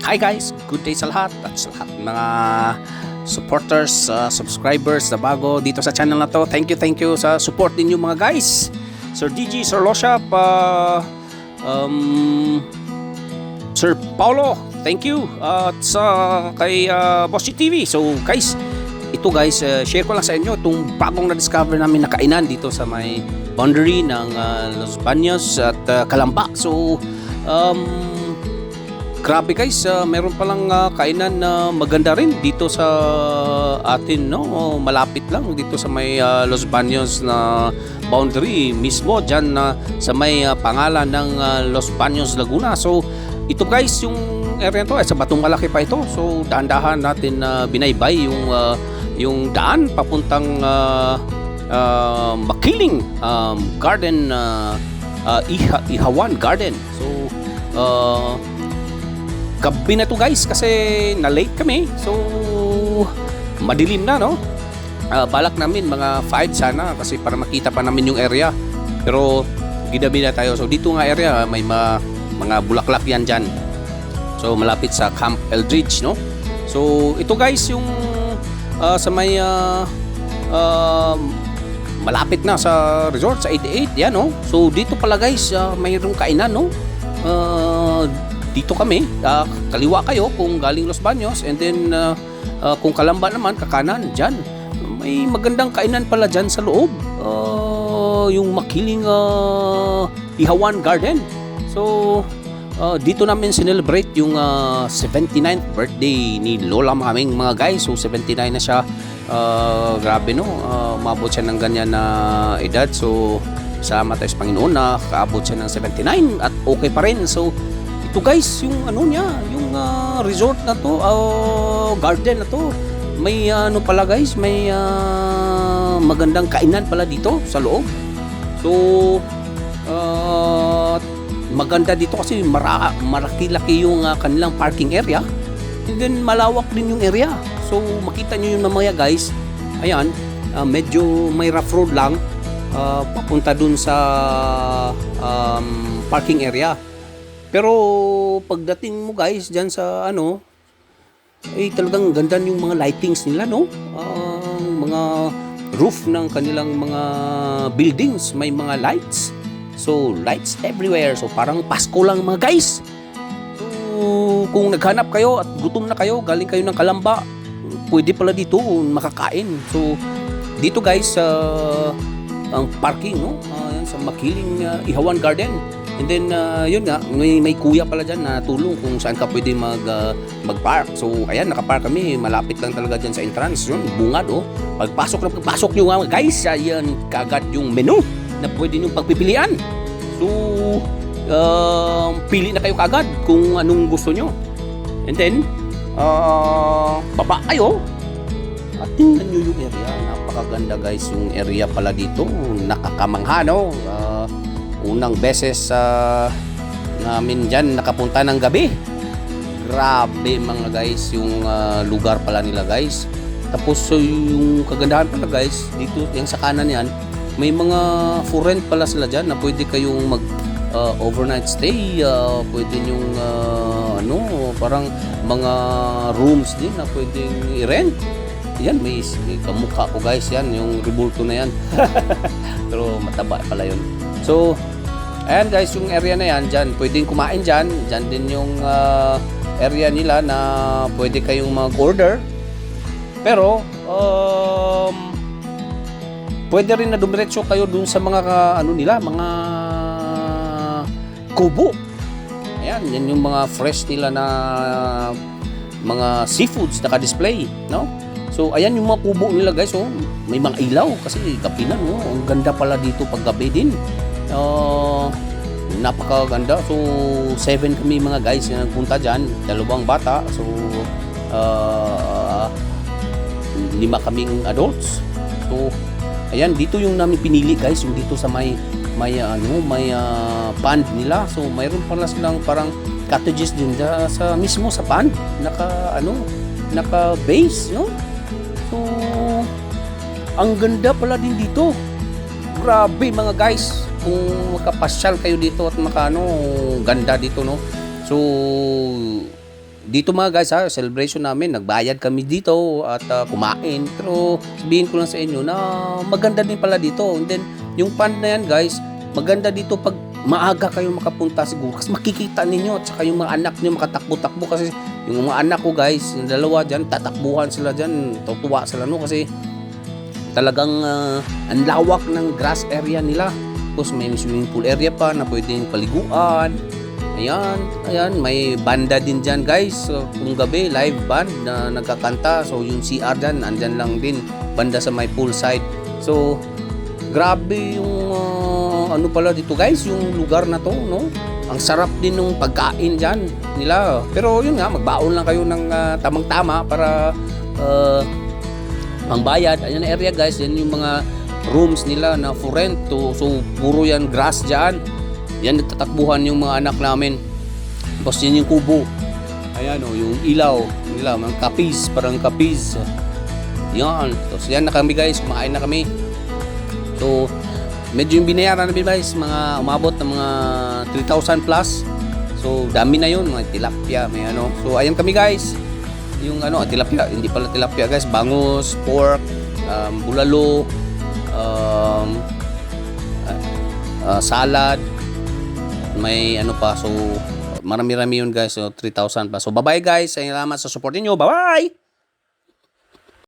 Hi guys, good day sa lahat at sa lahat ng mga supporters, subscribers na bago dito sa channel na to. Thank you sa support ninyo mga guys. Sir DG, Sir Loshap, Sir Paulo, thank you. At sa kay Bossy TV. So guys, ito guys, share ko lang sa inyo itong bagong na-discover namin na kainan dito sa may boundary ng Los Baños at Calamba. So grabe guys, meron palang kainan na maganda rin dito sa atin, no? Malapit lang dito sa may Los Baños na boundary mismo dyan sa may pangalan ng Los Baños Laguna. So ito guys, yung area to ay sa Batong Malaki pa ito. So dahan-dahan natin binaybay yung daan papuntang Makiling Garden, Ihawan Garden. So gabi na to guys kasi na-late kami. So madilim na, no? Balak namin mga 5 sana kasi para makita pa namin yung area. Pero gidabi na tayo. So dito nga area may mga bulaklak yan dyan. So malapit sa Camp Eldridge, no? So ito guys yung sa may malapit na sa resort sa 88 yan, no? So dito pala guys mayroong kainan, no? Dito kami, kaliwa kayo kung galing Los Baños, and then kung Calamba naman kakanan dyan. May magandang kainan pala dyan sa loob, yung Makiling Ihawan Garden. So dito namin sinelebrate yung 79th birthday ni Lola maming mga guys. So 79 na siya. Grabe, no? Umabot siya ng ganyan na edad. So salamat tayo sa Panginoon na kaabot siya ng 79 at okay pa rin. So ito guys, yung ano niya, yung resort na to, garden na to, may ano pala guys, may magandang kainan pala dito sa loob. So maganda dito kasi maraki-laki yung kanilang parking area, and then malawak din yung area. So makita nyo yung mamaya guys, ayan, medyo may rough road lang papunta dun sa parking area. Pero pagdating mo guys dyan sa ano, talagang ganda yung mga lightings nila, no? Mga roof ng kanilang mga buildings, may mga lights. So lights everywhere. So parang Pasko lang mga guys. So kung naghanap kayo at gutom na kayo, galing kayo ng Calamba, pwede pala dito makakain. So dito guys ang parking, no? Yan sa Makiling Ihawan Garden. And then yun nga, may kuya pala dyan na tulong kung saan ka pwede mag-park. So ayan, nakapark kami, malapit lang talaga dyan sa entrance. Yun, bungad, oh. Pagpasok nyo nga guys, ayan kagad yung menu na pwede nyo pagpipilian. So pili na kayo kagad kung anong gusto nyo. And then baba kayo at tingnan nyo yung area. Napakaganda guys yung area pala dito. Nakakamangha, no? Unang beses namin dyan nakapunta ng gabi. Grabe mga guys yung lugar pala nila guys. Tapos yung kagandahan pala guys dito, yung sa kanan yan, may mga for rent pala sila dyan na pwede kayong mag overnight stay. Pwede yung parang mga rooms din na pwedeng i-rent. Yan, may kamukha ko guys, yan yung rebulto na yan. Pero mataba pala yun. So ayan guys, yung area na yan dyan, pwedeng kumain dyan. Dyan din yung area nila na pwede kayong mag-order. Pero pwede rin na dumiretso kayo dun sa mga mga kubo. Ayan, yan yung mga fresh nila na mga seafoods naka-display, no? So ayan yung mga kubo nila guys, oh. May mga ilaw kasi gabi na, no? Ang ganda pala dito pag gabi din. Napakaganda. So 7 kami mga guys na nagpunta dyan, 2 bata. So 5 kaming adults. So ayan, dito yung namin pinili guys, yung dito sa may pond nila. So mayroon pala silang parang cottages din sa mismo sa pond, naka base, no? So ang ganda pala din dito. Grabe mga guys, kung makapasyal kayo dito at ganda dito, no? So dito mga guys ha, celebration namin, nagbayad kami dito at kumain. Pero sabihin ko lang sa inyo na maganda din pala dito. And then yung fund na yan guys, maganda dito pag maaga kayo makapunta siguro. Kasi makikita ninyo at saka yung mga anak nyo makatakbo-takbo. Kasi yung mga anak ko guys, yung dalawa dyan, tatakbuhan sila dyan. Tutuwa sila no kasi talagang ang lawak ng grass area nila. Tapos may swimming pool area pa na pwedeng paliguan. Ayan, may banda din dyan guys. So, kung gabi, live band na nagkakanta. So yung CR dyan, andyan lang din. Banda sa may poolside. So, grabe yung ano pala dito guys, yung lugar na to, no? Ang sarap din ng pagkain dyan nila. Pero yun nga, magbaon lang kayo ng tamang-tama para ang bayad. Ayan na area guys, yan yung mga rooms nila na for rent. So puro yan grass dyan. Yan nagtatakbuhan yung mga anak namin. Tapos yan yung kubo. Ayan o, yung ilaw nila, mga kapis, parang kapis. Yan. Tapos yan na kami guys, kumain na kami. So medyo yung binayaran namin guys, mga umabot ng mga 3,000 plus. So dami na yun, mga tilapia, may ano. So ayan kami guys. Yung ano, tilapia, hindi pala tilapia guys, bangus, pork, bulalo, salad, may ano pa. So marami-rami yun guys, so 3,000 pa. So bye bye guys, salamat sa support niyo, bye bye.